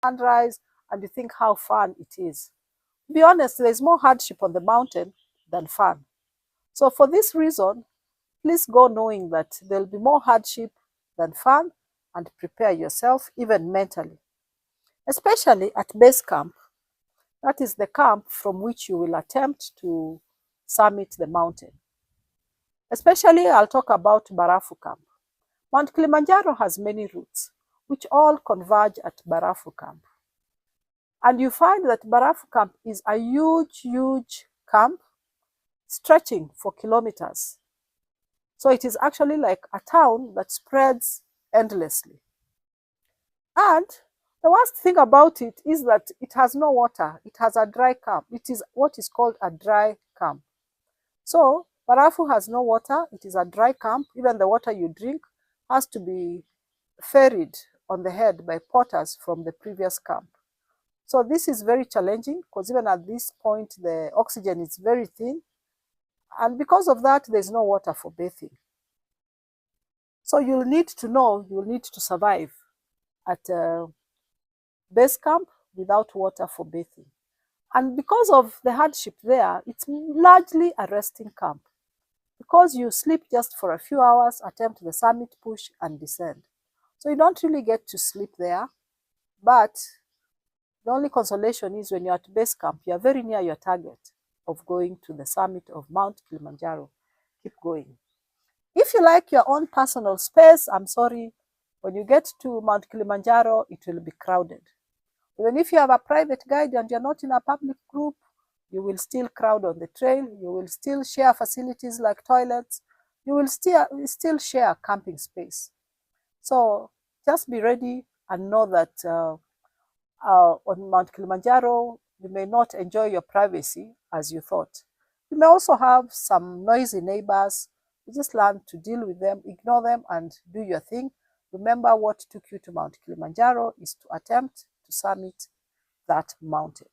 sunrise, and you think how fun it is. To be honest, there's more hardship on the mountain than fun. So for this reason, please go knowing that there'll be more hardship than fun, and prepare yourself even mentally, especially at base camp. That is the camp from which you will attempt to summit the mountain. Especially, I'll talk about Barafu camp. Mount Kilimanjaro has many routes, which all converge at Barafu camp. And you find that Barafu camp is a huge, huge camp stretching for kilometers. So it is actually like a town that spreads endlessly. And the worst thing about it is that it has no water. It has a dry camp. It is what is called a dry camp. So Barafu has no water. It is a dry camp. Even the water you drink has to be ferried on the head by porters from the previous camp. So this is very challenging because even at this point, the oxygen is very thin. And because of that, there's no water for bathing. So you'll need to know, you'll need to survive at base camp without water for bathing. And because of the hardship there, it's largely a resting camp. Because you sleep just for a few hours, attempt the summit, push, and descend. So you don't really get to sleep there, but the only consolation is when you're at base camp, you're very near your target of going to the summit of Mount Kilimanjaro. Keep going. If you like your own personal space, I'm sorry, when you get to Mount Kilimanjaro, it will be crowded. Even if you have a private guide and you're not in a public group, you will still crowd on the trail. You will still share facilities like toilets. You will still share camping space. So just be ready and know that on Mount Kilimanjaro, you may not enjoy your privacy as you thought. You may also have some noisy neighbors. You just learn to deal with them, ignore them, and do your thing. Remember, what took you to Mount Kilimanjaro is to attempt to summit that mountain.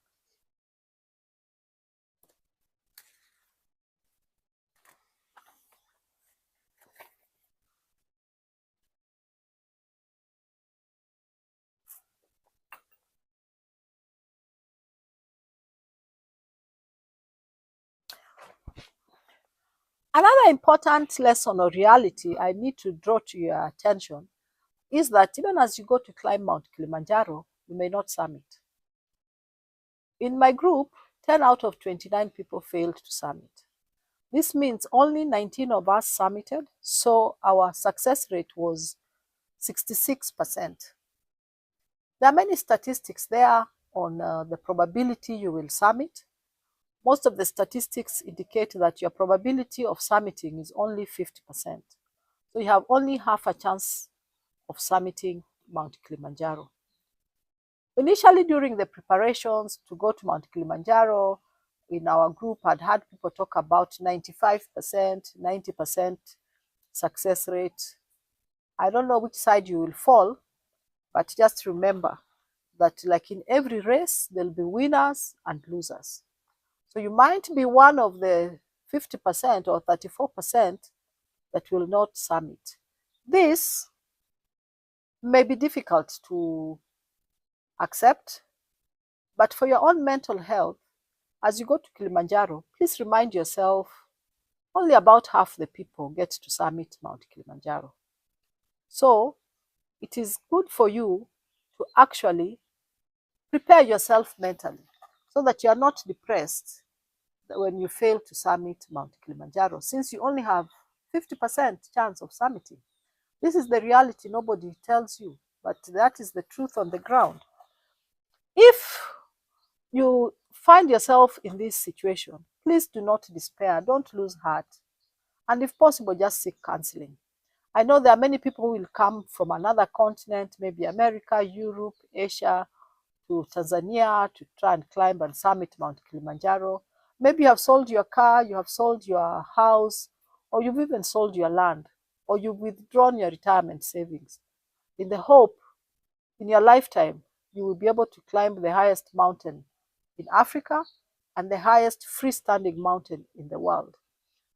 Another important lesson or reality I need to draw to your attention is that even as you go to climb Mount Kilimanjaro, you may not summit. In my group, 10 out of 29 people failed to summit. This means only 19 of us summited, so our success rate was 66%. There are many statistics there on the probability you will summit. Most of the statistics indicate that your probability of summiting is only 50%. So you have only half a chance of summiting Mount Kilimanjaro. Initially, during the preparations to go to Mount Kilimanjaro, in our group, I'd had people talk about 95%, 90% success rate. I don't know which side you will fall, but just remember that like in every race, there'll be winners and losers. So you might be one of the 50% or 34% that will not summit. This may be difficult to accept, but for your own mental health, as you go to Kilimanjaro, please remind yourself only about half the people get to summit Mount Kilimanjaro. So it is good for you to actually prepare yourself mentally so that you are not depressed when you fail to summit Mount Kilimanjaro, since you only have 50% chance of summiting. This is the reality nobody tells you, but that is the truth on the ground. If you find yourself in this situation, please do not despair, don't lose heart, and if possible, just seek counseling. I know there are many people who will come from another continent, maybe America, Europe, Asia, to Tanzania to try and climb and summit Mount Kilimanjaro. Maybe you have sold your car, you have sold your house, or you've even sold your land, or you've withdrawn your retirement savings in the hope in your lifetime you will be able to climb the highest mountain in Africa and the highest freestanding mountain in the world.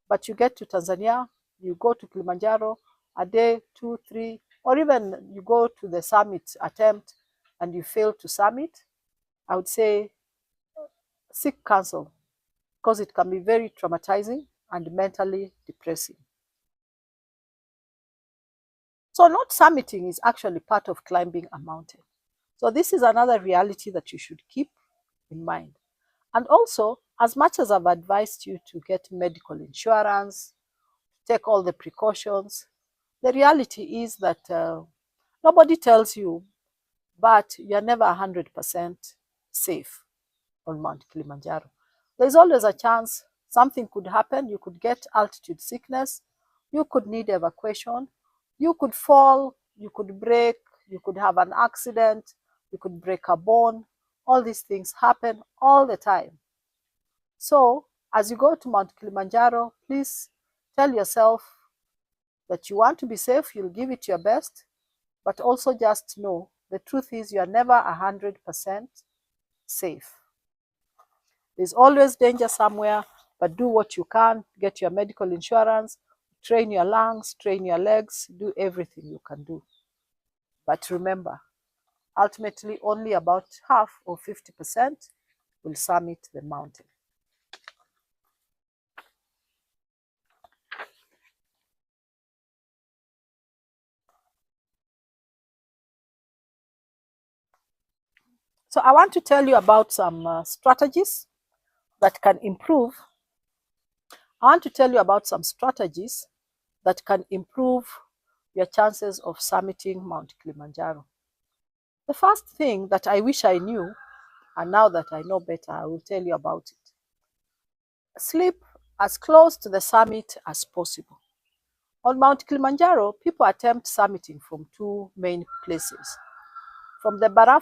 But you get to Tanzania, you go to Kilimanjaro, a day, 2, 3, or even you go to the summit attempt, and you fail to summit, I would say seek counsel, because it can be very traumatizing and mentally depressing. So not summiting is actually part of climbing a mountain. So this is another reality that you should keep in mind. And also, as much as I've advised you to get medical insurance, take all the precautions, the reality is that nobody tells you, but you're never 100% safe on Mount Kilimanjaro. There's always a chance something could happen. You could get altitude sickness, you could need evacuation, you could fall, you could break, you could have an accident, you could break a bone. All these things happen all the time. So as you go to Mount Kilimanjaro, please tell yourself that you want to be safe, you'll give it your best, but also just know the truth is you are never 100% safe. There's always danger somewhere, but do what you can. Get your medical insurance, train your lungs, train your legs, do everything you can do. But remember, ultimately only about half or 50% will summit the mountain. So I want to tell you about some strategies that can improve. I want to tell you about some strategies that can improve your chances of summiting Mount Kilimanjaro. The first thing that I wish I knew, and now that I know better, I will tell you about it. Sleep as close to the summit as possible. On Mount Kilimanjaro, people attempt summiting from two main places. From the Baraf